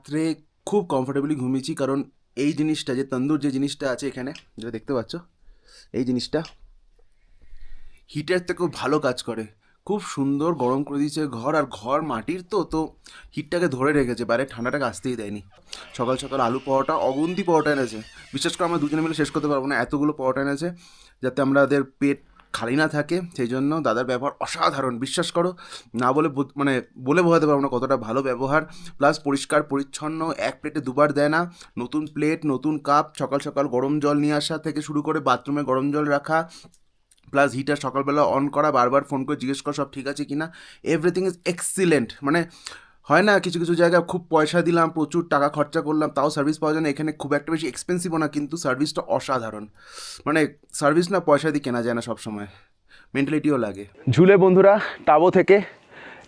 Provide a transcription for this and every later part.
রাত্রে খুব কমফোর্টেবলি ঘুমিয়েছি, কারণ এই জিনিসটা যে তন্দুর যে জিনিসটা আছে এখানে যেটা দেখতে পাচ্ছ, এই জিনিসটা হিটের থেকেও ভালো কাজ করে। খুব সুন্দর গরম করে দিয়েছে ঘর, আর ঘর মাটির তো হিটটাকে ধরে রেখেছে, বাইরে ঠান্ডাটাকে আসতেই দেয়নি। সকাল সকাল আলু পরোটা, অগুন্তি পরোটা এনেছে। বিশেষ করে আমরা দুজনে মিলে শেষ করতে পারবো না, এতগুলো পরোটা এনেছে, যাতে আমাদের পেট খালি না থাকে। সেই জন্য দাদার ব্যবহার অসাধারণ, বিশ্বাস করো। না বলে মানে বলে বোঝাতে পারবো না কতটা ভালো ব্যবহার। প্লাস পরিষ্কার পরিচ্ছন্ন, এক প্লেটে দুবার দেয় না, নতুন প্লেট, নতুন কাপ, সকাল সকাল গরম জল নিয়ে আসা থেকে শুরু করে বাথরুমে গরম জল রাখা, প্লাস হিটার সকালবেলা অন করা, বারবার ফোন করে জিজ্ঞেস করা সব ঠিক আছে কি না। Everything is excellent. মানে হয় না কিছু কিছু জায়গায় খুব পয়সা দিলাম, প্রচুর টাকা খরচা করলাম, তাও সার্ভিস পাওয়া যায় না। এখানে খুব একটা বেশি এক্সপেন্সিভও না, কিন্তু সার্ভিসটা অসাধারণ। মানে সার্ভিস না পয়সা দিয়ে কেনা যায় না সবসময়, মেন্টালিটিও লাগে। ঝুলে বন্ধুরা টাবো থেকে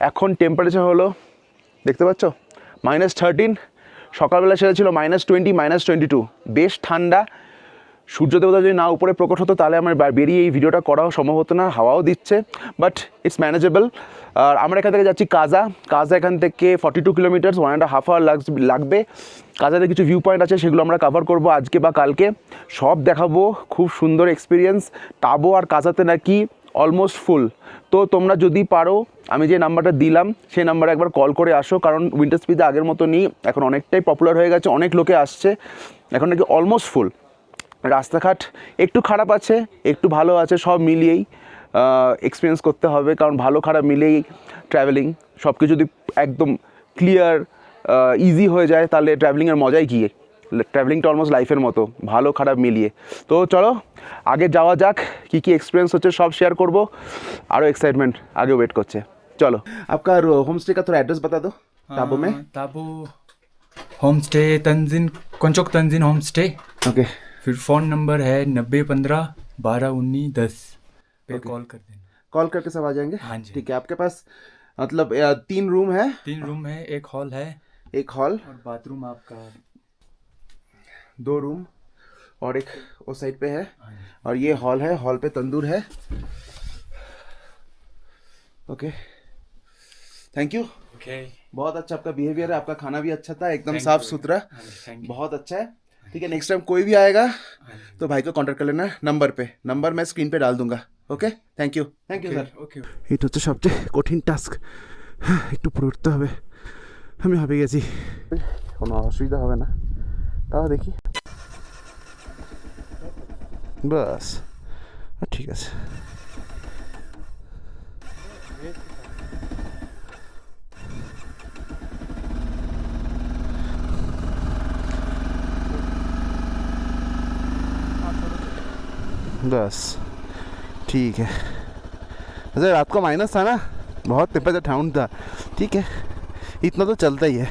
এখন টেম্পারেচার হলো দেখতে পাচ্ছ -13। সকালবেলা সেটা ছিল -20, -22। বেশ ঠান্ডা। সূর্য দেবতা যদি না উপরে প্রকট হতো তাহলে আমার বেরিয়ে এই ভিডিওটা করাও সম্ভব হতো না। হাওয়াও দিচ্ছে, বাট ইটস ম্যানেজেবল। আর আমরা এখান থেকে যাচ্ছি কাজা এখান থেকে 42 কিলোমিটার, 1.5 আওয়ার লাগবে। কাজাতে কিছু ভিউ পয়েন্ট আছে, সেগুলো আমরা কভার করব আজকে বা কালকে, সব দেখাবো। খুব সুন্দর এক্সপিরিয়েন্স। টাবো আর কাজাতে নাকি অলমোস্ট ফুল। তো তোমরা যদি পারো, আমি যে নাম্বারটা দিলাম সেই নাম্বারে একবার কল করে আসো, কারণ উইন্টার স্পিতে আগের মতো নেই, এখন অনেকটাই পপুলার হয়ে গেছে, অনেক লোকে আসছে, এখন নাকি অলমোস্ট ফুল। রাস্তাঘাট একটু খারাপ আছে, একটু ভালো আছে, সব মিলিয়েই এক্সপিরিয়েন্স করতে হবে, কারণ ভালো খারাপ মিলিয়েই ট্রাভেলিং। সব কিছু যদি একদম ক্লিয়ার ইজি হয়ে যায় তাহলে ট্রাভেলিংয়ের মজাই কী। ট্রাভেলিংটা অলমোস্ট লাইফের মতো, ভালো খারাপ মিলিয়ে। তো চলো আগে যাওয়া যাক, কী কী এক্সপিরিয়েন্স হচ্ছে সব শেয়ার করবো। আরও এক্সাইটমেন্ট আগে ওয়েট করছে। চলো, আপনার হোমস্टे का थोड़ा एड्रेस बता दो। टाबो में Tabo home stay Tenzin Konchok Tenzin home stay. Okay, फिर फ़ोन नंबर है 9015 1219 10 पे कॉल कर देना। कॉल करके सब आ जाएंगे। हाँ जी। ठीक है, आपके पास मतलब 3 रूम है? 3 रूम है, एक हॉल है एक हॉल और बाथरूम आपका 2 रूम, और एक उस साइड पे है। हाँ जी। और ये हॉल है, हॉल पे तंदूर है। Okay, thank you. ओके, बहुत अच्छा आपका बिहेवियर है, आपका खाना भी अच्छा था, एकदम साफ सुथरा, थैंक यू। बहुत अच्छा है। ठीक है, नेक्स्ट टाइम कोई भी आएगा तो भाई को कॉन्टैक्ट कर लेना नंबर पे। नंबर मैं स्क्रीन पे डाल दूंगा। Okay, thank you sir. Okay. এটা হচ্ছে সবচেয়ে কঠিন টাস্ক, একটু পড়ে উঠতে হবে। আমি ভাবে গেছি, কোনো অসুবিধা হবে না, তাও দেখি। বাস ঠিক আছে। बस ठीक है। अच्छा, रात को माइनस था ना, बहुत टेम्परेचर डाउन था। ठीक है, इतना तो चलता ही है।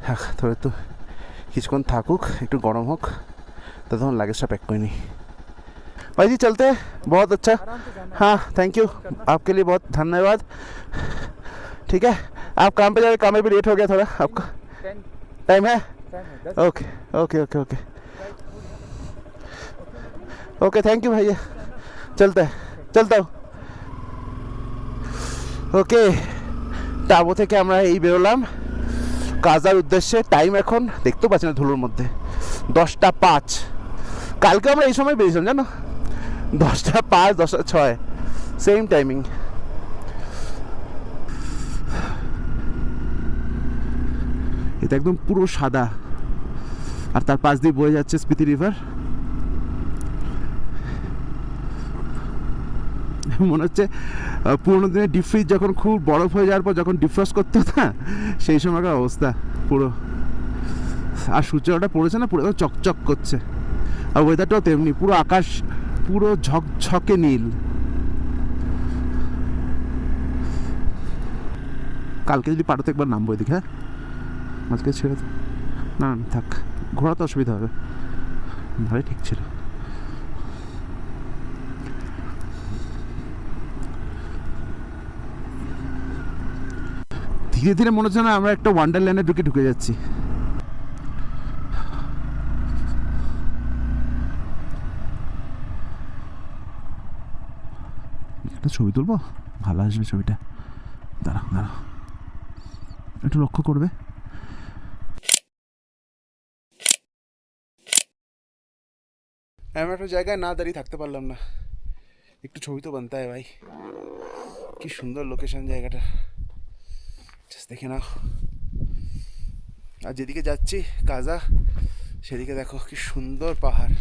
हाँ, थोड़े तो কিছুক্ষণ থাকুক, একটু গরম হোক, তখন লাগেজটা पैक করে নিই। भाई जी चलते हैं, बहुत अच्छा। हाँ, थैंक यू, आपके लिए बहुत धन्यवाद। ठीक है, आप काम पे जाके, काम में भी लेट हो गया थोड़ा आपका। टाइम है? Okay okay okay okay okay, thank you भैया, चलता हूँ। ওকে, টাবো থেকে আমরা এই বেরোলাম কাজার উদ্দেশ্যে। টাইম এখন দেখতেও পাচ্ছি না ধুলোর মধ্যে, 10টা 5। কালকে আমরা এই সময় বেরিয়েছিলাম জানো, 10টা 5, 10টা 6, সেম টাইমিং। এটা একদম পুরো সাদা, আর তার পাশ দিয়ে বয়ে যাচ্ছে স্পিতি রিভার। মনে হচ্ছে পুরোনো দিনে ডিপ ফ্রিজ যখন খুব বরফ হয়ে যাওয়ার পর যখন ডিফ্রস্ট করতে হতো না, সেই সময়কার অবস্থা পুরো। আর সূর্যটা পড়েছে না, পুরো চকচক করছে, আর ওয়েদারটাও তেমনি, পুরো আকাশ পুরো ঝকঝকে নীল। কালকে যদি পারো তো একবার নামবো এদিকে। হ্যাঁ, আজকে ছেড়ে না থাক, ঘোরা তো অসুবিধা হবে, ভালোই ঠিক ছিল। ধীরে ধীরে মনে হচ্ছে না আমরা একটা ওয়ান্ডারল্যান্ডে ঢুকে যাচ্ছি। একটা ছবি তুলবো, ভালো আসবে ছবিটা। দাঁড়াও। একটু লক্ষ্য করবে। এমন একটা জায়গায় না দাঁড়িয়ে থাকতে পারলাম না, একটু ছবি তো বানতে হয় ভাই। কি সুন্দর লোকেশন জায়গাটা, জাস্ট দেখে নাও। আর যেদিকে যাচ্ছি কাজা, সেদিকে দেখো কি সুন্দর পাহাড়।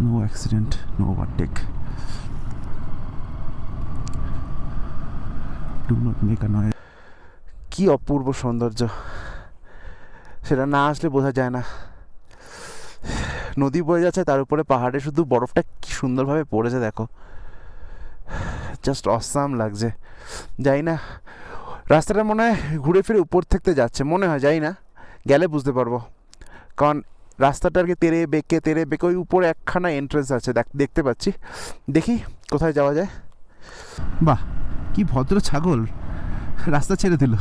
No accident, no overtake, do not make a noise. কি অপূর্ব সৌন্দর্য, সেটা না আসলে বোঝা যায় না। নদী বয়ে যাচ্ছে, তার উপরে পাহাড়ে শুধু বরফটা কি সুন্দরভাবে পড়েছে দেখো, জাস্ট অসাম লাগছে। যাই না, রাস্তাটা মনে হয় ঘুরে ফিরে উপর থেকে যাচ্ছে মনে হয়, যাই না, গেলে বুঝতে পারবো। কারণ রাস্তাটা আর কি তেরে বেঁকে ওই উপরে একখানা এন্ট্রেন্স আছে দেখতে পাচ্ছি। দেখি কোথায় যাওয়া যায়। বাহ, কি ভদ্র ছাগল, রাস্তা ছেড়ে দিল।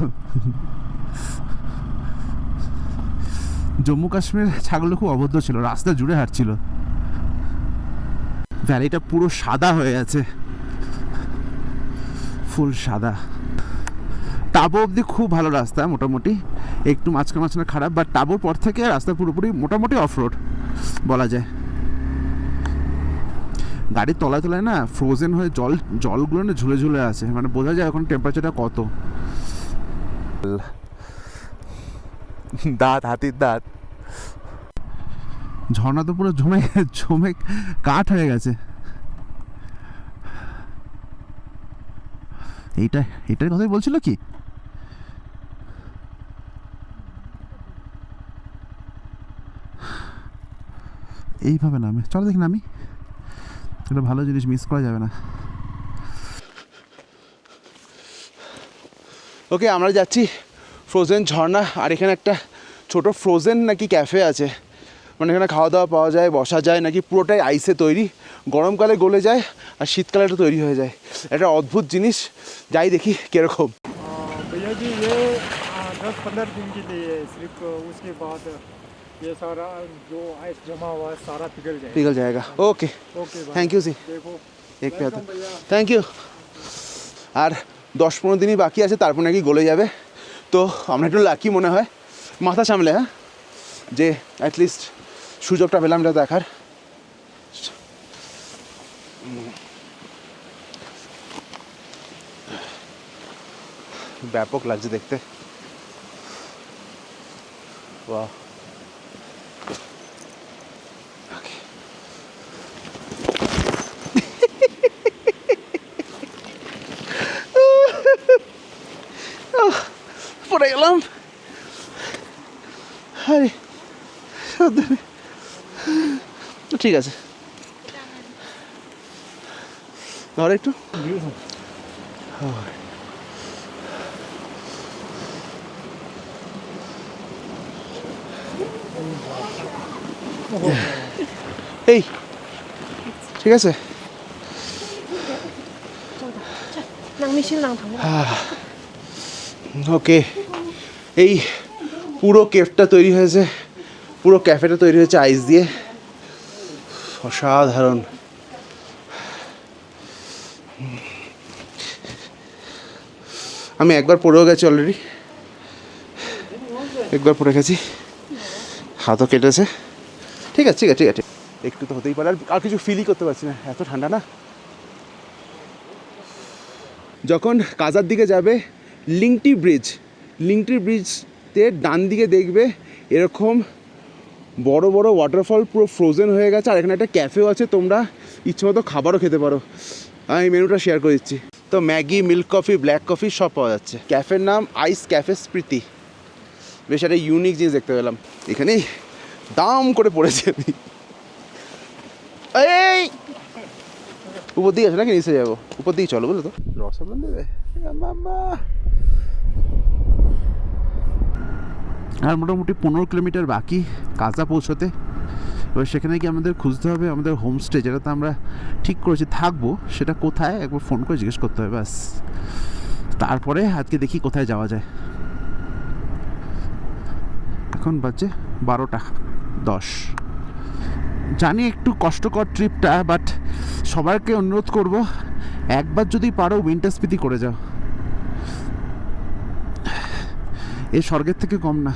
জম্মু কাশ্মীর ছাগলটা খুব অভদ্র ছিল, রাস্তা জুড়ে হাঁটছিল। ভ্যালিটা পুরো সাদা হয়ে আছে, ফুল সাদা। টাবো অবধি খুব ভালো রাস্তা, মোটামুটি একটু মাঝখানে খারাপ, বাট টাবোর পর থেকে রাস্তা পুরোপুরি মোটামুটি অফ রোড বলা যায়। গাড়ির তলায় তলায় না ফ্রোজেন হয়ে জলগুলো না ঝুলে আছে, মানে বোঝা যায় এখন টেম্পারেচারটা কত। দাঁত, হাতির দাঁত। ঝর্ণা তো পুরো জমে কাঠ হয়ে গেছে। এইটার কথাই বলছিল কি? এইভাবে নামে, চলো দেখি নামি, এটা ভালো জিনিস, মিস করা যাবে না। ওকে, আমরা যাচ্ছি ফ্রোজেন ঝর্ণা। আর এখানে একটা ছোট ফ্রোজেন নাকি ক্যাফে আছে, মানে এখানে খাওয়া দাওয়া পাওয়া যায়, বসা যায়, নাকি পুরোটাই আইসে তৈরি, গরমকালে গলে যায় আর শীতকালে এটা তৈরি হয়ে যায়। একটা অদ্ভুত জিনিস, যাই দেখি কীরকম। भैया जी ये 10-15 दिन के लिए है, सिर्फ उसके बाद ये सारा जो आइस जमा हुआ है सारा पिघल जाएगा। Okay, okay thank you see, देखो एक पे থ্যাংক ইউ। আর 10-15 দিনই বাকি আছে, তারপর নাকি গলে যাবে। তো আমরা একটু লাকি মনে হয়, মাথা সামলে, হ্যাঁ, যে অ্যাটলিস্ট সুযোগটা পেলাম এটা দেখার। ব্যাপক লাগছে দেখতে, বাহ। পড়ে গেলাম, আরে ঠিক আছে, ধর একটু। এই ঠিক আছে, ওকে। এই পুরো কেভটা তৈরি হয়েছে, পুরো ক্যাফেটা তৈরি হয়েছে আইস দিয়ে, অসাধারণ। আমি একবার পড়েও গেছি অলরেডি, একবার পড়ে গেছি, হাতও কেটেছে। ঠিক আছে, ঠিক আছে, ঠিক আছে, একটু তো হতেই পারে। আর কিছু ফিলই করতে পারছি না, এত ঠান্ডা না। যখন কাজার দিকে যাবে, লিংটি ব্রিজতে ডান দিকে দেখবে এরকম বড় বড় ওয়াটারফল পুরো ফ্রোজেন হয়ে গেছে। আর এখানে একটা ক্যাফেও আছে, তোমরা ইচ্ছে মতো খাবারও খেতে পারো। আমি মেনুটা শেয়ার করে দিচ্ছি। তো Maggi, milk coffee, black coffee সব পাওয়া যাচ্ছে। ক্যাফের নাম আইস ক্যাফে স্মৃতি। বেশ একটা ইউনিক জিনিস দেখতে পেলাম। এখানেই দাম করে পড়েছে আমি। এই উপর দিকে আছে নাকি নিচে যাবো? উপর দিকে চলো, বুঝলো তো। রসগোল্লা দেবে মামা। আর মোটামুটি 15 কিলোমিটার বাকি কাজা পৌঁছতে। এবার সেখানে গিয়ে আমাদের খুঁজতে হবে আমাদের হোমস্টে, যেটাতে আমরা ঠিক করেছি থাকবো, সেটা কোথায় একবার ফোন করে জিজ্ঞেস করতে হবে ব্যাস। তারপরে আজকে দেখি কোথায় যাওয়া যায়। এখন বাজে 12:10। জানি একটু কষ্টকর ট্রিপটা, বাট সবাইকে অনুরোধ করব একবার যদি পারো উইন্টার স্পিতি করে যাও, এ স্বর্গের থেকে কম না।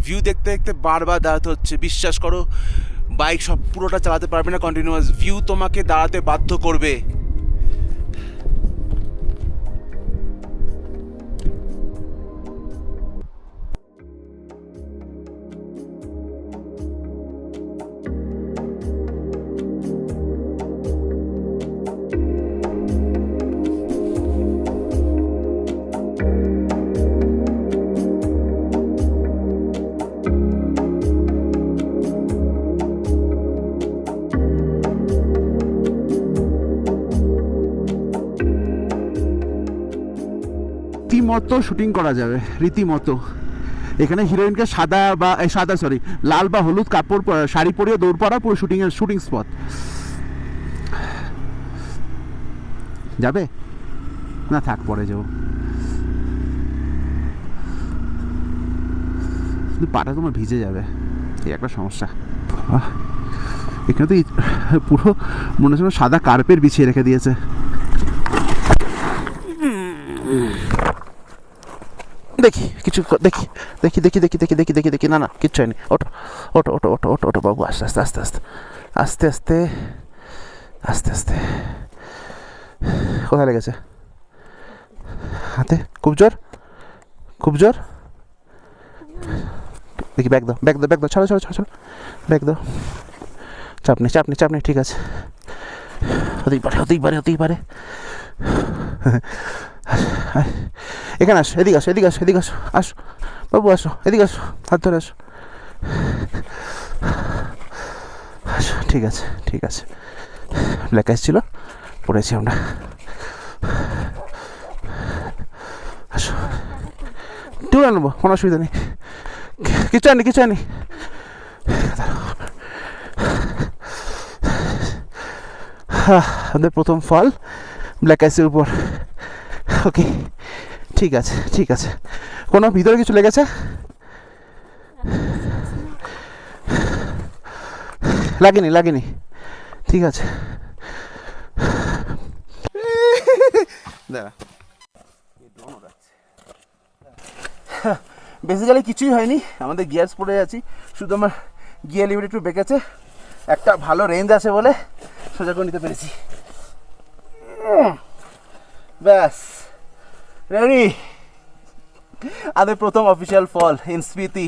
ভিউ দেখতে দেখতে বারবার দাঁড়াতে হচ্ছে, বিশ্বাস করো বাইক সব পুরোটা চালাতে পারবে না কন্টিনিউয়াস, ভিউ তোমাকে দাঁড়াতে বাধ্য করবে। রীতিমতো শুটিং করা যাবে, রীতিমতো। এখানে হিরোইনকে সাদা বা সাদা সরি লাল বা হলুদ কাপড় শাড়ি পরিয়ে দৌড় পড়া পুরো শুটিং স্পট। যাবে না, থাক পরে যাবো। কিন্তু পাটা তোমার ভিজে যাবে, এই একটা সমস্যা। এখানে তো পুরো মনে হচ্ছে সাদা কার্পেট বিছিয়ে রেখে দিয়েছে। দেখি কিছু দেখি দেখি দেখি দেখি দেখি দেখি দেখি দেখি না না কিচ্ছু হয়নি। ওটো ওটো ওটো ওটো ওটো ওটো বাবু, আস্তে আস্তে আস্তে আস্তে আস্তে আস্তে আস্তে আস্তে। কোথায় লেগেছে? হাতে? খুব জোর, খুব জোর। দেখি ব্যাগ দাও, ব্যাগ দাও, ব্যাগ দাও, ছাড়ো ছাড়ো ছাড়ো ছাড়ো, ব্যাগ দাও। চাপ নেই চাপ নেই চাপ নেই, ঠিক আছে, হতেই পারে হতেই পারে হতেই পারে। এখানে আসো, এদিকে আসো এদিকে আসো এদিকে আসো, আসো বাবু আসো, এদিকে আসো, হাত ধরে আসো, আসো, ঠিক আছে ঠিক আছে। ব্ল্যাক আইস ছিল, পড়েছি আমরা। আসো, তুলে নেবো, কোনো অসুবিধা নেই, কিছু আনি কিছু আনি। আমাদের প্রথম ফল ব্ল্যাক আইসের উপর। ওকে ঠিক আছে ঠিক আছে। কোনো ভিতরে কিছু লেগেছে? লাগেনি লাগেনি, ঠিক আছে। বেসিক্যালি কিছুই হয়নি, আমাদের গিয়ার্স পড়ে যাচ্ছি, শুধু আমার গিয়ার লিভার একটু বেঁকেছে, একটা ভালো রেঞ্জ আছে বলে সোজা করে নিতে পেরেছি। ব্যাস রেডি, আমাদের প্রথম official fall in Spiti,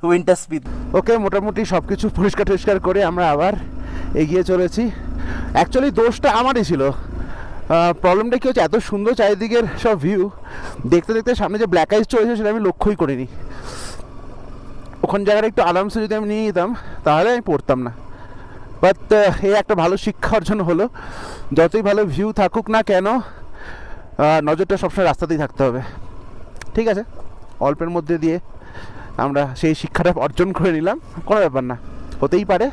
winter Spiti. Okay, মোটামুটি সব কিছু পরিষ্কার টরিষ্কার করে আমরা আবার এগিয়ে চলেছি। অ্যাকচুয়ালি দোষটা আমারই ছিল। প্রবলেমটা কী হচ্ছে, এত সুন্দর চারিদিকের সব ভিউ দেখতে দেখতে সামনে যে ব্ল্যাক আইস চলেছে সেটা আমি লক্ষ্যই করিনি। ওখান জায়গাটা একটু আরামসে যদি আমি নিয়ে নিতাম তাহলে আমি পড়তাম না। বাট এই একটা ভালো শিক্ষা অর্জন হলো, যতই ভালো ভিউ থাকুক না কেন নজরটা সবসময় রাস্তাতেই থাকতে হবে। ঠিক আছে, অল্পের মধ্যে দিয়ে আমরা সেই শিক্ষাটা অর্জন করে নিলাম, কোনো ব্যাপার না, হতেই পারে।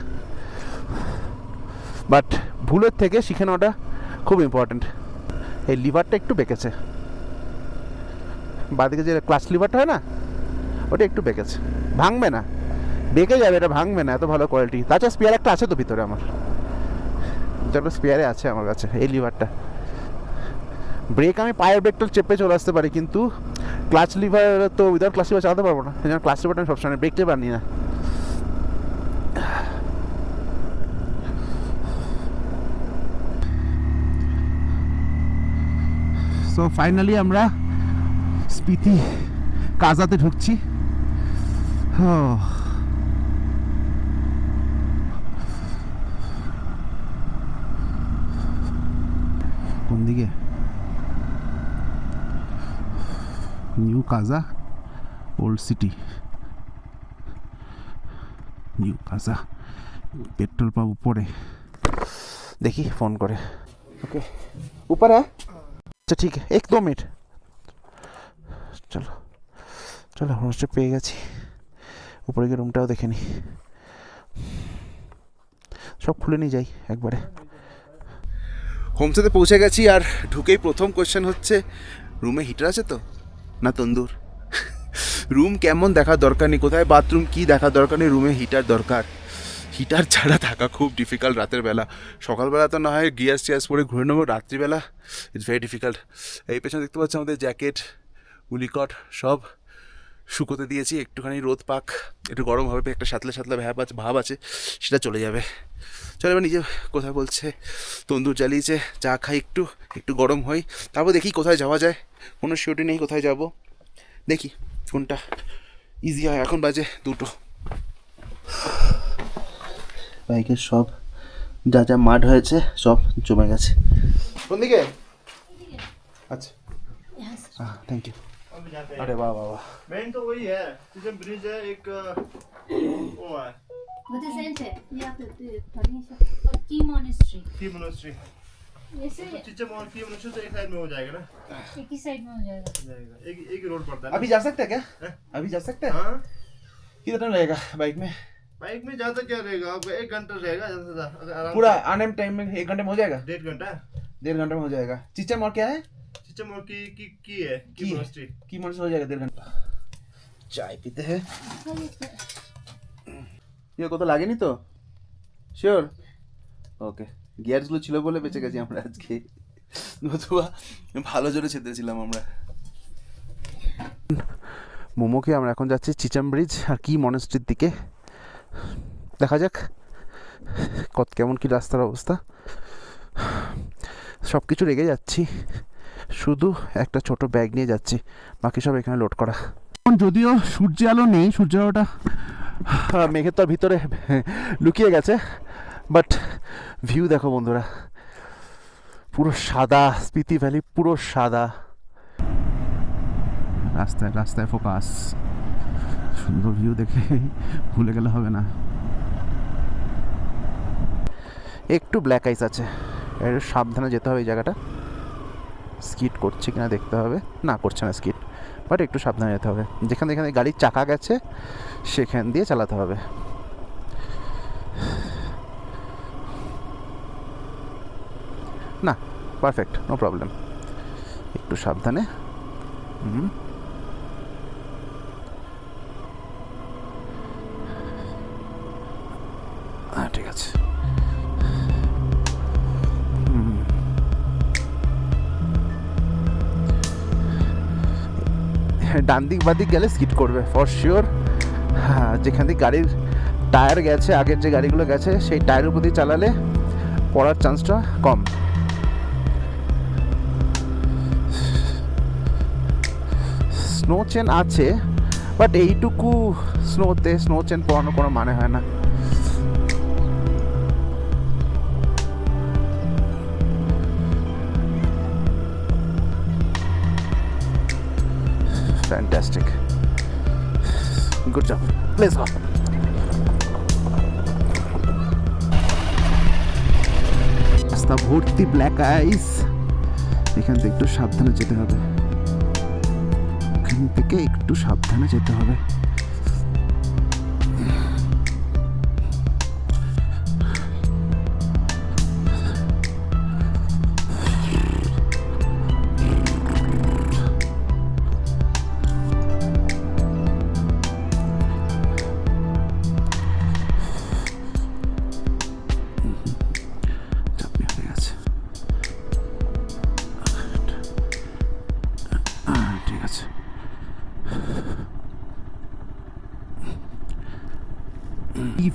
বাট ভুলের থেকে শিখে নেওয়াটা খুব ইম্পর্ট্যান্ট। এই লিভারটা একটু বেঁকেছে, বাদিকে যে ক্লাচ লিভারটা হয় না, ওটা একটু বেঁকেছে, ভাঙবে না, বেঁকে যাবে, এটা ভাঙবে না, এত ভালো কোয়ালিটি। তাছাড়া স্পেয়ার একটা আছে তো ভিতরে, আমার যেটা স্পেয়ারে আছে আমার কাছে এই লিভারটা। ব্রেক আমি পায়ের ব্রেকটা চেপে চলে আসতে পারি, কিন্তু ক্লাচ লিভার তো উইদাউট ক্লাচ লিভার চালাতে পারবো না, সেই জন্য ক্লাচ লিভারটা আমি সবসময় ব্রেক চেপে আনি না। সো ফাইনালি আমরা স্পিতি কাজাতে ঢুকছি। কোন দিকে? নিউ কাজা, ওল্ড সিটি, নিউ কাজা, পেট্রোল পাম্প উপরে। দেখি ফোন করে। ওকে ऊपर है, আচ্ছা ঠিক আছে, 1-2 মিনিট। চলো চলো, হোমস্টে পেয়ে গেছি, উপরে গিয়ে রুমটাও দেখে নি, সব খুলে নিয়ে যাই একবারে। হোমস্টেতে পৌঁছে গেছি, আর ঢুকেই প্রথম কোয়েশ্চেন হচ্ছে রুমে হিটার আছে তো না তন্দুর? রুম কেমন দেখার দরকার নেই, কোথায় বাথরুম কী দেখার দরকার নেই, রুমে হিটার দরকার। হিটার ছাড়া থাকা খুব ডিফিকাল্ট রাতের বেলা। সকালবেলা তো না হয় গিয়ার্স টিয়ার্স পরে ঘুরে নেবো, রাত্রিবেলা ইটস ভেরি ডিফিকাল্ট। এই পেছনে দেখতে পাচ্ছি আমাদের জ্যাকেট উলিকট সব শুকোতে দিয়েছি, একটুখানি রোদ পাক, একটু গরম হবে, একটা সাতলে সাতলে ভাব আছে, সেটা চলে যাবে। চলে এবার নিজে কোথায় বলছে তন্দুর জ্বালিয়েছে, চা খাই একটু, একটু গরম হই, তারপর দেখি কোথায় যাওয়া যায়। কোনো শিওরিটি নেই কোথায় যাব, দেখি কোনটা ইজি হয়। এখন বাজে 2টো। বাইকের সব যা যা মাড হয়েছে সব জমে গেছে। কোন দিকে? আচ্ছা থ্যাংক ইউ। अरे वाह वाह वाह। मेन तो वही है, चिचम ब्रिज है एक, वो है वो तो सेंस है ये आप पढ़ने से और की मॉनेस्ट्री की मोनेस्ट्री। ऐसे चिचम और की मोनेस्ट्री तो एक साइड में हो जाएगा ना, एक ही साइड में हो जाएगा। एक एक ही रोड पड़ता है अभी जा सकते हैं क्या? अभी जा सकते हैं? हाँ कितना टाइम लगेगा बाइक में? बाइक में ज्यादा क्या रहेगा, अब 1 घंटा रहेगा ज्यादा से ज्यादा, अगर आराम पूरा आने में टाइम में 1 घंटे में हो जाएगा? 1.5 घंटा। 1.5 घंटे में हो जाएगा। चिचम और क्या है? चिचम और की है की मोनेस्ट्री। की मन से हो जाएगा 1.5 घंटा। चाय पीते हैं। ये को तो लागे नहीं तो শিওর? ওকে, গিয়ারসগুলো ছিল বলে বেঁচে গেছি আমরা আজকে, নতুবা ভালো জোরে ছেড়েছিলাম আমরা। মোমোকে আমরা এখন যাচ্ছি চিচাম ব্রিজ আর কি মনেস্ট্রির দিকে। দেখা যাক কেমন কি রাস্তার অবস্থা। সব কিছু রেগে যাচ্ছি, শুধু একটা ছোট ব্যাগ নিয়ে যাচ্ছি, বাকি সব এখানে লোড করা। যদিও সূর্য আলো নেই, সূর্য আলোটা মেঘের তো ভিতরে লুকিয়ে গেছে, বাট ভিউ দেখো বন্ধুরা, পুরো সাদা, স্পিতি ভ্যালি পুরো সাদা। রাস্তায় রাস্তায় ফোকাস, সুন্দর ভিউ দেখে ভুলে গেলে হবে না। একটু ব্ল্যাক আইস আছে, একটু সাবধানে যেতে হবে। এই জায়গাটা স্কিড করছে কিনা দেখতে হবে, না করছে না স্কিড, বাট একটু সাবধানে যেতে হবে। যেখানে গাড়ির চাকা গেছে সেখান দিয়ে চালাতে হবে। না পারফেক্ট, নো প্রবলেম, একটু সাবধানে। ঠিক আছে। ডান দিক বাদিক গেলে স্কিড করবে ফর শিওর। হ্যাঁ, যেখান দিয়ে গাড়ির টায়ার গেছে, আগের যে গাড়িগুলো গেছে সেই টায়ারের উপর দিয়ে চালালে পড়ার চান্সটা কম। স্নো চেন আছে, বাট এইটুকু স্নোতে স্নো চেন পরানোর কোনো মানে হয় না। Fantastic. Good job. Let's go. রাস্তা ভর্তি ব্ল্যাক আইস, এখান থেকে একটু সাবধানে যেতে হবে, এখান থেকে একটু সাবধানে যেতে হবে।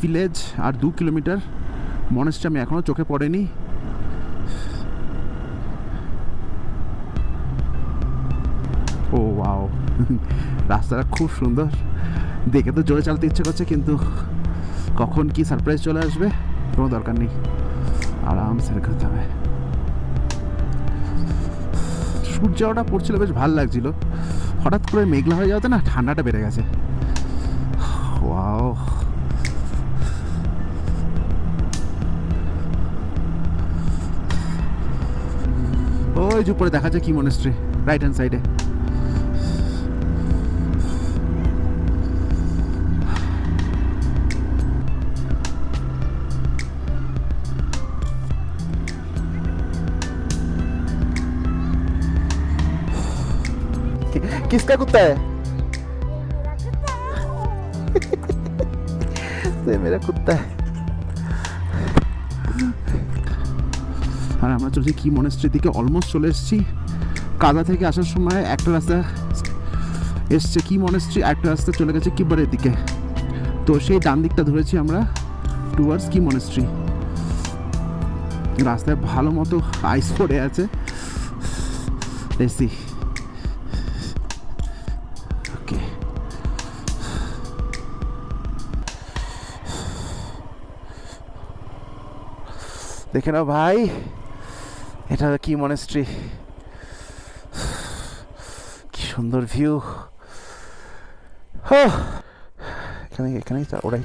ভিলেজ আর 2 কিলোমিটার। মনেস্ট্রি আমি এখনো চোখে পড়েনি। ও ওয়াও, রাস্তাটা খুব সুন্দর, দেখে তো জোরে চালাতে ইচ্ছে করছে, কিন্তু কখন কি সারপ্রাইজ চলে আসবে কোনো দরকার নেই, আরামসে করতে হবে। সূর্যটা পড়ছিল, বেশ ভালো লাগছিল। হঠাৎ করে মেঘলা হয়ে যাওয়াতে না ঠান্ডাটা বেড়ে গেছে। ওয়াও, ওই যে উপরে দেখা যায় কি মনেস্ট্রি, রাইট হ্যান্ড সাইডে। किसका कुत्ता है? ये मेरा कुत्ता है। আর আমরা চলছি কি মনেস্ট্রির দিকে, অলমোস্ট চলে এসেছি। কাদা থেকে আসার সময় একটা রাস্তা এসছে কি মনেস্ট্রি, একটা রাস্তা চলে গেছে কিব্বারের দিকে। তো সেই ডান দিকটা ধরেছি আমরা টুয়ার্ডস কি মনেস্ট্রি। রাস্তায় ভালো মতো আইস পড়ে আছে। এসি ওকে, দেখে নাও ভাই, এটা কি মনেস্ট্রি, কি সুন্দর ভিউ। এখানেই ওরাই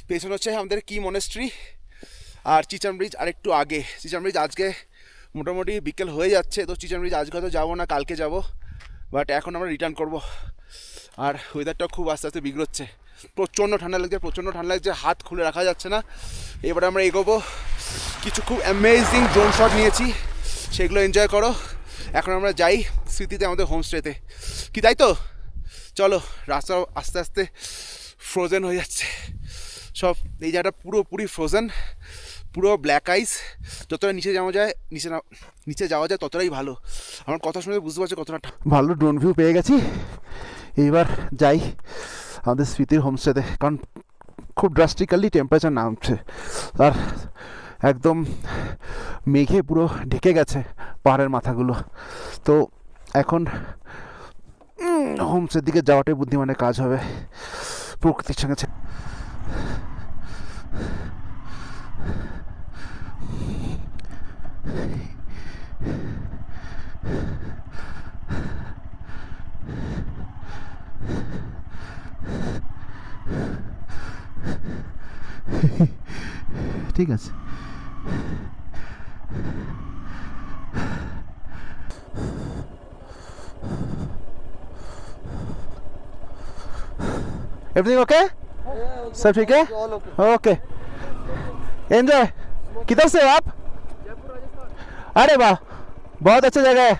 পেছনে হচ্ছে আমাদের কি মনেস্ট্রি আর চিচান ব্রিজ আর একটু আগে। চিচান ব্রিজ আজকে মোটামুটি বিকেল হয়ে যাচ্ছে, তো চিচান ব্রিজ আজকে হয়তো যাবো না, কালকে যাব, বাট এখন আমরা রিটার্ন করব। আর ওয়েদারটা খুব আস্তে আস্তে বিগড়োচ্ছে, প্রচণ্ড ঠান্ডা লাগছে, প্রচণ্ড ঠান্ডা লাগছে, হাত খুলে রাখা যাচ্ছে না। এবারে আমরা এগোবো, কিছু খুব অ্যামেজিং ড্রোন শট নিয়েছি, সেগুলো এনজয় করো। এখন আমরা যাই স্মৃতিতে, আমাদের হোমস্টেতে, কি তাই তো? চলো, রাস্তা আস্তে আস্তে ফ্রোজেন হয়ে যাচ্ছে সব, এই জায়গাটা পুরোপুরি ফ্রোজেন, পুরো ব্ল্যাক আইস। যতটা নিচে যাওয়া যায় নিচে যাওয়া যায় ততটাই ভালো। আমার কথা শুনে বুঝতে পারছি কতটা ভালো ড্রোন ভিউ পেয়ে গেছি। এইবার যাই আমাদের স্মৃতির হোমস্টেতে, কারণ খুব ড্রাস্টিক্যালি টেম্পারেচার নামছে আর একদম মেঘে পুরো ঢেকে গেছে পাহাড়ের মাথাগুলো। তো এখন হোমস্টের দিকে যাওয়াটাই বুদ্ধিমানের কাজ হবে, প্রকৃতির সঙ্গে। ঠিক আছে, एवरीथिंग ओके? सब ठीक है? Okay, enjoy. किधर से हो आप? अरे वाह, बहुत अच्छा जगह है।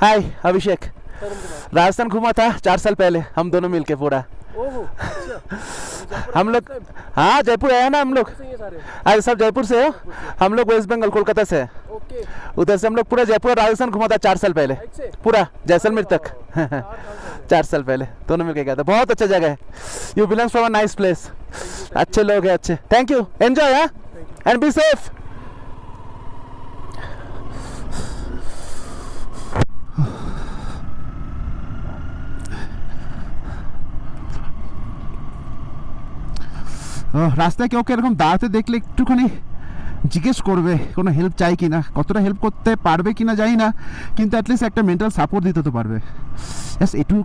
हाय अभिषेक, राजस्थान घूमा था 4 साल पहले, हम दोनों मिलके पूरा। हम लोग, हाँ जयपुर आया ना हम लोग, आज सब जयपुर से हो। हम लोग वेस्ट बंगाल कोलकाता से, उधर से हम लोग पूरा जयपुर और राजस्थान घुमा था 4 साल पहले, पूरा जैसलमेर तक 4 साल पहले दोनों मिलके गया था। बहुत अच्छा जगह है, you belongs from a nice place, अच्छे लोग हैं, अच्छे। Thank you, enjoy and be safe. রাস্তায় কেউ এরকম দাঁড়াতে দেখলে একটুখানি জিজ্ঞেস করবে কোনো হেল্প চাই কি না, কতটা হেল্প করতে পারবে কি না জানি না, কিন্তু অ্যাটলিস্ট একটা মেন্টাল সাপোর্ট দিতে তো পারবে। ব্যাস একটু।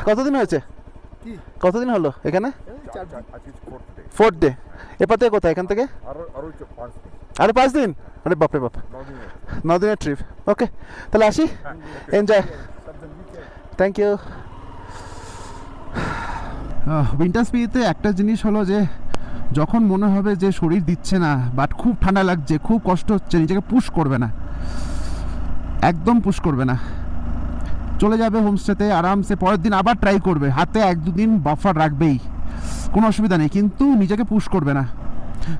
কতদিন হয়েছে, কতদিন হলো এখানে? 4th day. এরপর থেকে কোথায় এখান থেকে? আরো 5 দিন? আরে বাপরে বাপ, 9 দিনের ট্রিপ। ওকে, তাহলে আসি, এনজয়, থ্যাংক ইউ। উইন্টার স্পিতে একটা জিনিস হলো যে যখন মনে হবে যে শরীর দিচ্ছে না, বাট খুব ঠান্ডা লাগছে, খুব কষ্ট হচ্ছে, নিজেকে পুশ করবে না, একদম পুশ করবে না, চলে যাবে হোমস্টেতে আরামসে। পরের দিন আবার ট্রাই করবে, হাতে 1-2 দিন বাফার রাখবেই, কোনো অসুবিধা নেই, কিন্তু নিজেকে পুশ করবে না।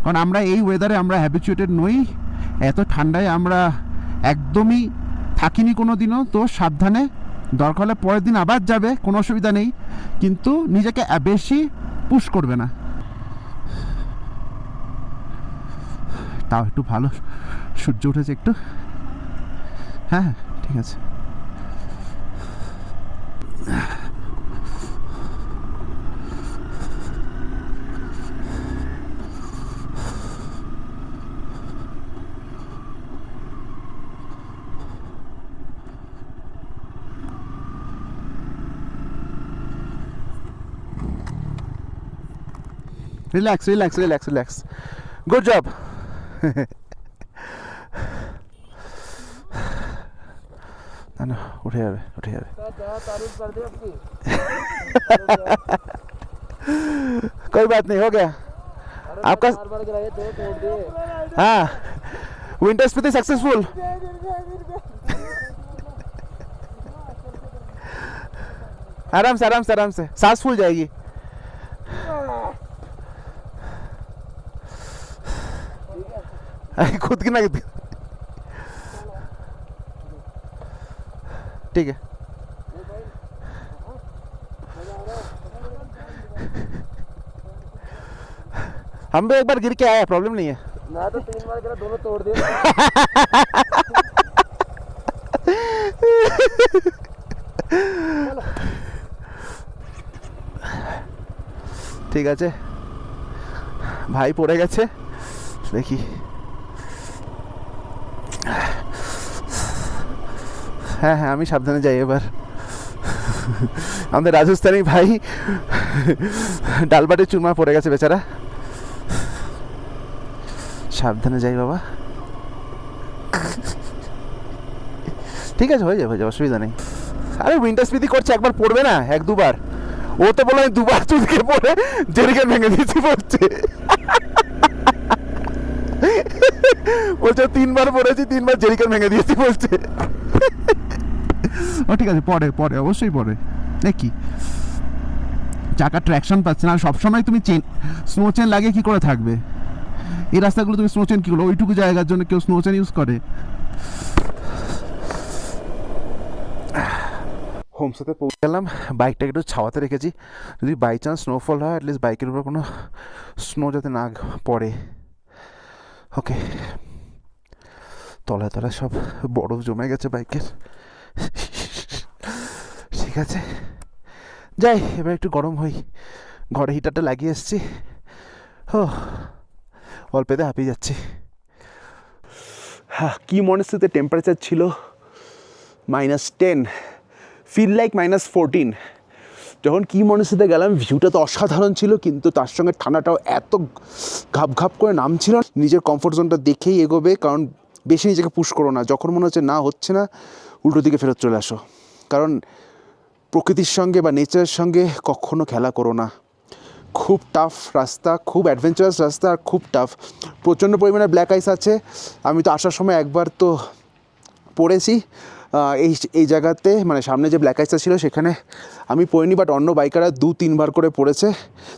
কারণ আমরা এই ওয়েদারে আমরা হ্যাবিচুয়েটেড নই, এত ঠান্ডায় আমরা একদমই থাকিনি কোনো দিনও। তো সাবধানে, দরকার হলে পরের দিন আবার যাবে, কোনো অসুবিধা নেই, কিন্তু নিজেকে বেশি পুশ করবে না। তাও একটু ভালো সূর্য উঠেছে একটু, হ্যাঁ ঠিক আছে। Relax relax relax relax, good job. না না, উঠে যাবে উঠে যাবে। कोई बात नहीं, हो गया आपका। हाँ, विंटर स्पीति सक्सेसफुल। आराम से आराम से आराम से, सांस फूल जाएगी। खुद की ना ठीक है। हम भी एक बार गिर के आए, प्रॉब्लम नहीं है। मैं तो 3 बार गिरा, दोनों तोड़ दिए। ঠিক আছে, ভাই পড়ে গেছে, দেখি। হ্যাঁ হ্যাঁ, আমি সাবধানে যাই এবার। আমাদের রাজস্থানী ভাই ডালবাটির চুরমা পড়ে গেছে বেচারা। সাবধানে যাই বাবা। ঠিক আছে, হয়ে যাবে হয়ে যাবে, অসুবিধা নেই। আরে উইন্টার স্পিতি করছে, একবার পড়বে না, 1-2 বার। ও তো বলে আমি 2 বার চুলকে পড়ে জেরিকেন ভেঙে দিয়েছি বলছে। বলছে 3 বার পড়েছি, 3 বার জেরিকেন ভেঙে দিয়েছি বলছে। ও ঠিক আছে, পরে পরে অবশ্যই পরে। দেখি চাকা ট্র্যাকশন পাচ্ছে না, আর সবসময় তুমি স্নো চেন লাগিয়ে কী করে থাকবে? এই রাস্তাগুলো তুমি স্নো চেন কী করো? ওইটুকু জায়গার জন্য কেউ স্নো চেন ইউজ করে? হোমসেতে পৌঁছে গেলাম, বাইকটাকে একটু ছাওয়াতে রেখেছি, যদি বাই চান্স স্নোফল হয় অ্যাটলিস্ট বাইকের উপর কোনো স্নো যাতে না পড়ে। ওকে, তলায় তলায় সব বরফ জমে গেছে বাইকের। ঠিক আছে, যাই এবার একটু গরম হই। ঘরে হিটারটা লাগিয়ে এসছি, ও অল্পেতে হাঁপিয়ে যাচ্ছি। হ্যাঁ, কি মনস্থিতিতে টেম্পারেচার ছিল -10, ফিল লাইক -14। যখন কি মনস্থিতিতে গেলাম, ভিউটা তো অসাধারণ ছিল, কিন্তু তার সঙ্গে ঠান্ডাটাও এত ঘাপ ঘাপ করে নামছিল। নিজের কমফোর্ট জোনটা দেখেই এগোবে, কারণ বেশি নিজেকে পুশ করো না। যখন মনে হচ্ছে না হচ্ছে না, উল্টো দিকে ফেরত চলে আসো, কারণ প্রকৃতির সঙ্গে বা নেচারের সঙ্গে কখনো খেলা করো না। খুব টাফ রাস্তা, খুব অ্যাডভেঞ্চারাস রাস্তা, আর খুব টাফ। প্রচণ্ড পরিমাণে ব্ল্যাক আইস আছে। আমি তো আসার সময় একবার তো পড়েছি এই জায়গাতে, মানে সামনে যে ব্ল্যাক আইসটা ছিল সেখানে আমি পড়িনি, বাট অন্য বাইকাররা 2-3 বার করে পড়েছে।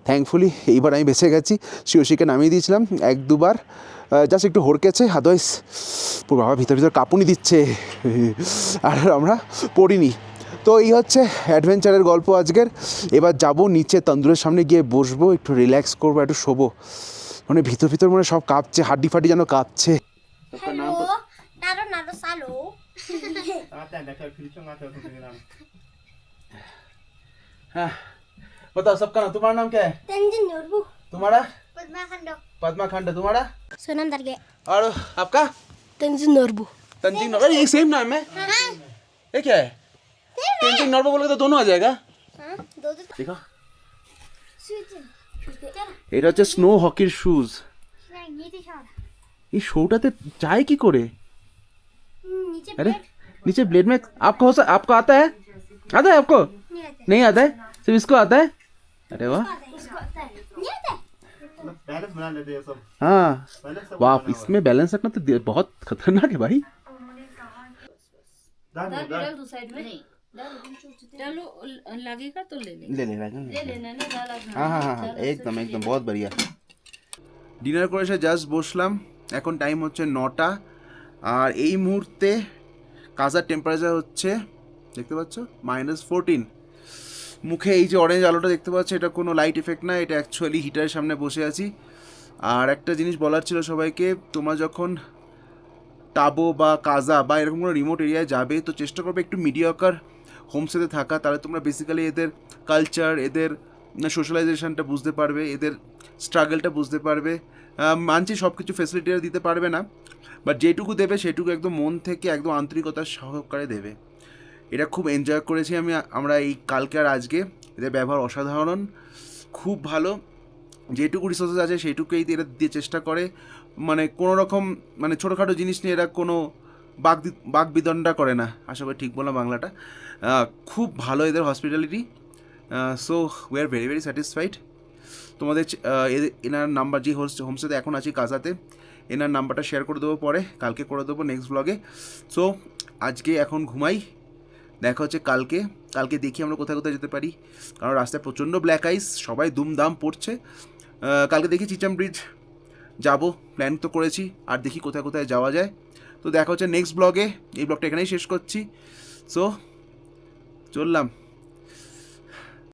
থ্যাঙ্কফুলি এইবার আমি বেঁচে গেছি। শিওশিকে নামিয়ে দিয়েছিলাম 1-2 বার, জাস্ট একটু হড়কেছে, আদারওয়াইজ পুরো বাবা ভিতর ভিতর কাঁপুনি দিচ্ছে, আর আমরা পড়িনি। তো এই হচ্ছে অ্যাডভেঞ্চারের গল্প আজকের। এবার যাব নিচে, তন্দুরের সামনে গিয়ে বসবো, একটু রিল্যাক্স করবো, একটু শোবো। মানে ভিতর ভিতর মানে সব কাঁপছে, হাড্ডি ফাড্ডি যেন কাঁপছে। हेलो नारो नारो सालो हाँ बताओ, सबका नाम, तुम्हारा नाम क्या है? तंजिन नोरबू तुम्हारा? पद्मा खंडो पद्मा खंड। तुम्हारा? सोनम दरगे और आपका? तंजिन नोरबू तंजीन नॉर्बो। ये सेम नाम है? हां ये क्या है? तंजीन नॉर्बो बोलोगे तो दोनों आ जाएगा। हां दो दो देखो, स्विच এটা হচ্ছে স্নো হকির শুজ। नीचे शॉट এই শোটাতে চাই কি করে? नीचे अरे नीचे ब्लेड में आपको आपको आता है? आता है आपको? नहीं आता है, सिर्फ इसको आता है। अरे वाह, इसको आता है नहीं आता है बैलेंस बना लेते हैं सब। हाँ बैलेंस सब वाह, बना हुआ है। इसमें बैलेंस रखना तो बहुत खतरनाक है भाई। डाल दो, डाल। दो साइड में डालो, लगेगा तो ले ले ले लेना ना डाला। हाँ हाँ हाँ, एकदम एकदम बहुत बढ़िया। ডিনার করে এসে জাস্ট বসলাম, এখন টাইম হচ্ছে 9টা, আর এই মুহূর্তে কাজার টেম্পারেচার হচ্ছে দেখতে পাচ্ছ -14। মুখে এই যে অরেঞ্জ আলোটা দেখতে পাচ্ছ, এটা কোনো লাইট এফেক্ট না, এটা অ্যাকচুয়ালি হিটারের সামনে বসে আছি। আর একটা জিনিস বলার ছিল সবাইকে, তোমরা যখন টাবো বা কাজা বা এরকম কোনো রিমোট এরিয়ায় যাবে, তো চেষ্টা করবে একটু মিডিয়াকার হোমস্টেতে থাকা, তাহলে তোমরা বেসিক্যালি এদের কালচার, এদের সোশ্যালাইজেশনটা বুঝতে পারবে, এদের স্ট্রাগলটা বুঝতে পারবে। মানছি সব কিছু ফেসিলিটিটা দিতে পারবে না, বাট যেটুকু দেবে সেটুকু একদম মন থেকে একদম আন্তরিকতার সহকারে দেবে। এটা খুব এনজয় করেছি আমরা এই কালকে আর আজকে। এদের ব্যবহার অসাধারণ, খুব ভালো। যেটুকু রিসোর্সেস আছে সেইটুকুই এরা দিয়ে চেষ্টা করে, মানে কোনো রকম মানে ছোটোখাটো জিনিস নিয়ে এরা কোনো বাকবিদণ্ডা করে না, আশা করি ঠিক বললাম বাংলাটা। খুব ভালো এদের hospitality, so we are very very satisfied. তোমাদের এনার নাম্বার, যে হোমস্টেতে এখন আছি কাজাতে, এনার নাম্বারটা শেয়ার করে দেবো পরে, কালকে করে দেবো নেক্সট ব্লগে। সো আজকে এখন ঘুমাই, দেখা হচ্ছে কালকে দেখি আমরা কোথায় কোথায় যেতে পারি, কারণ রাস্তায় প্রচণ্ড ব্ল্যাক আইস, সবাই দুমদাম পড়ছে। কালকে দেখি চিচাম ব্রিজ যাব, প্ল্যান তো করেছি, আর দেখি কোথায় কোথায় যাওয়া যায়। তো দেখা হচ্ছে নেক্সট ব্লগে, এই ব্লগটা এখানেই শেষ করছি। সো চললাম।